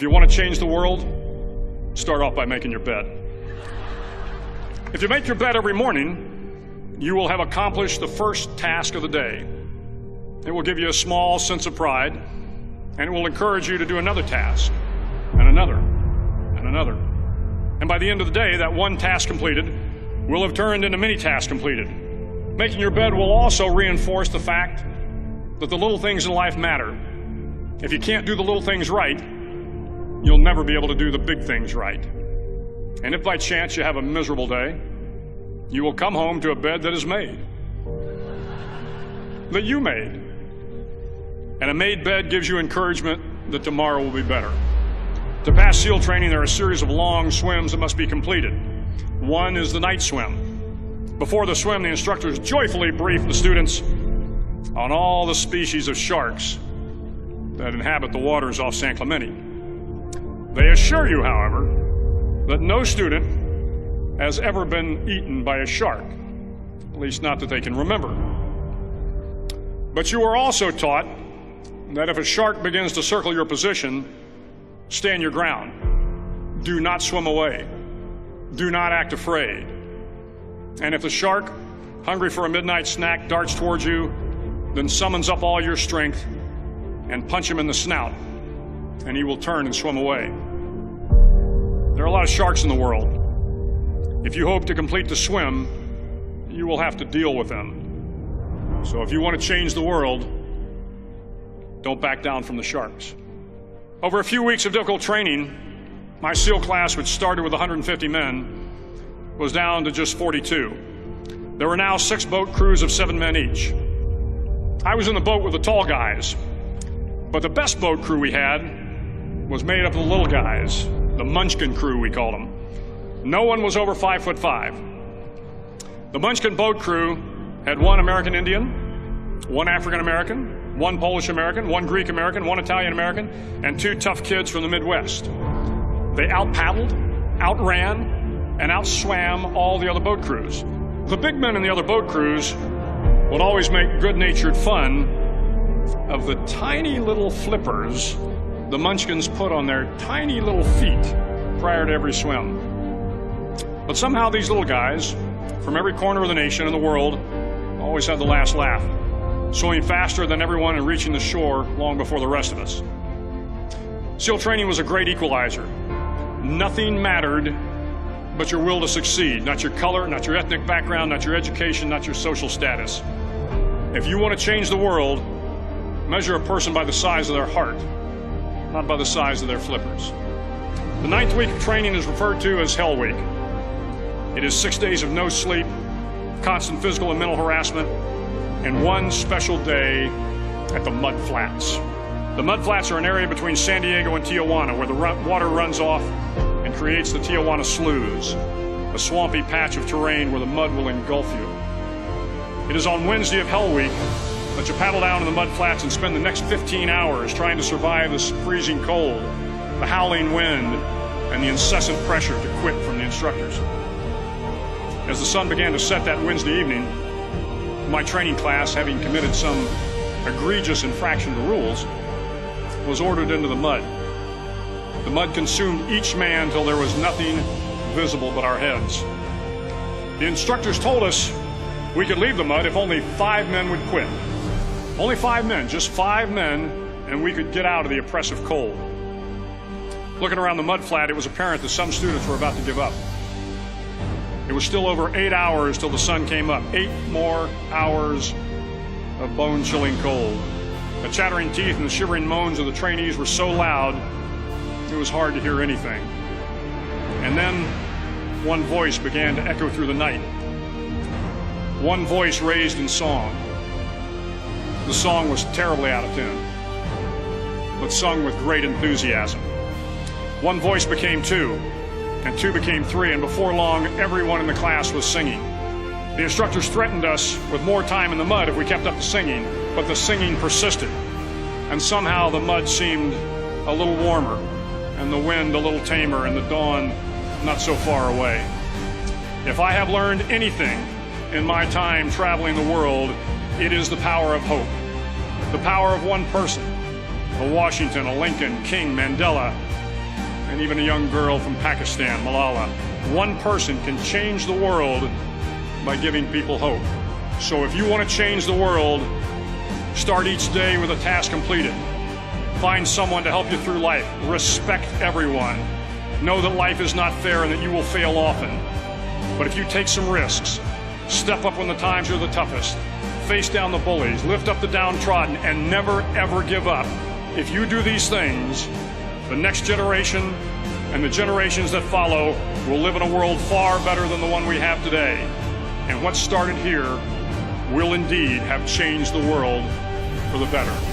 if you want to change the world, start off by making your bed. If you make your bed every morning, you will have accomplished the first task of the day. It will give you a small sense of pride, and it will encourage you to do another task, and another, and another. And by the end of the day, that one task completed will have turned into many tasks completed. Making your bed will also reinforce the fact that the little things in life matter. If you can't do the little things right, you'll never be able to do the big things right. And if by chance you have a miserable day, you will come home to a bed that is made, that you made. And a made bed gives you encouragement that tomorrow will be better. To pass SEAL training, there are a series of long swims that must be completed. One is the night swim. Before the swim, the instructors joyfully brief the students on all the species of sharks that inhabit the waters off San Clemente. They assure you, however, that no student has ever been eaten by a shark, at least not that they can remember. But you are also taught that if a shark begins to circle your position, stand your ground. Do not swim away. Do not act afraid. And if the shark, hungry for a midnight snack, darts towards you, then summons up all your strength and punch him in the snout, and he will turn and swim away. There are a lot of sharks in the world. If you hope to complete the swim, you will have to deal with them. So if you want to change the world, don't back down from the sharks. Over a few weeks of difficult training, my SEAL class, which started with 150 men, was down to just 42. There were now 6 boat crews of 7 men each. I was in the boat with the tall guys, but the best boat crew we had was made up of the little guys, the Munchkin crew, we called them. No one was over 5'5". The Munchkin boat crew had 1 American Indian, 1 African American, 1 Polish American, 1 Greek American, 1 Italian American, and 2 tough kids from the Midwest. They out-paddled, outran, and outswam all the other boat crews. The big men in the other boat crews would always make good-natured fun of the tiny little flippers the Munchkins put on their tiny little feet prior to every swim. But somehow these little guys from every corner of the nation and the world always had the last laugh, swimming faster than everyone and reaching the shore long before the rest of us. SEAL training was a great equalizer. Nothing mattered but your will to succeed, not your color, not your ethnic background, not your education, not your social status. If you want to change the world, measure a person by the size of their heart, not by the size of their flippers. The 9th week of training is referred to as Hell Week. It is 6 days of no sleep, constant physical and mental harassment, and 1 special day at the Mud Flats. The Mud Flats are an area between San Diego and Tijuana where the water runs off and creates the Tijuana Sloughs, a swampy patch of terrain where the mud will engulf you. It is on Wednesday of Hell Week that you paddle down to the Mud Flats and spend the next 15 hours trying to survive the freezing cold, the howling wind, and the incessant pressure to quit from the instructors. As the sun began to set that Wednesday evening, my training class, having committed some egregious infraction to rules, was ordered into the mud. The mud consumed each man till there was nothing visible but our heads. The instructors told us we could leave the mud if only 5 men would quit. Only 5 men, just 5 men, and we could get out of the oppressive cold. Looking around the mud flat, it was apparent that some students were about to give up. It was still over 8 hours till the sun came up. 8 more hours of bone-chilling cold. The chattering teeth and the shivering moans of the trainees were so loud, it was hard to hear anything. And then one voice began to echo through the night. One voice raised in song. The song was terribly out of tune, but sung with great enthusiasm. One voice became 2, and 2 became 3, and before long, everyone in the class was singing. The instructors threatened us with more time in the mud if we kept up the singing, but the singing persisted, and somehow the mud seemed a little warmer, and the wind a little tamer, and the dawn not so far away. If I have learned anything in my time traveling the world, it is the power of hope. The power of one person, a Washington, a Lincoln, King, Mandela, and even a young girl from Pakistan, Malala. One person can change the world by giving people hope. So if you want to change the world, start each day with a task completed. Find someone to help you through life. Respect everyone. Know that life is not fair and that you will fail often. But if you take some risks, step up when the times are the toughest, face down the bullies, lift up the downtrodden, and never ever give up. If you do these things, the next generation and the generations that follow will live in a world far better than the one we have today. And what started here will indeed have changed the world for the better.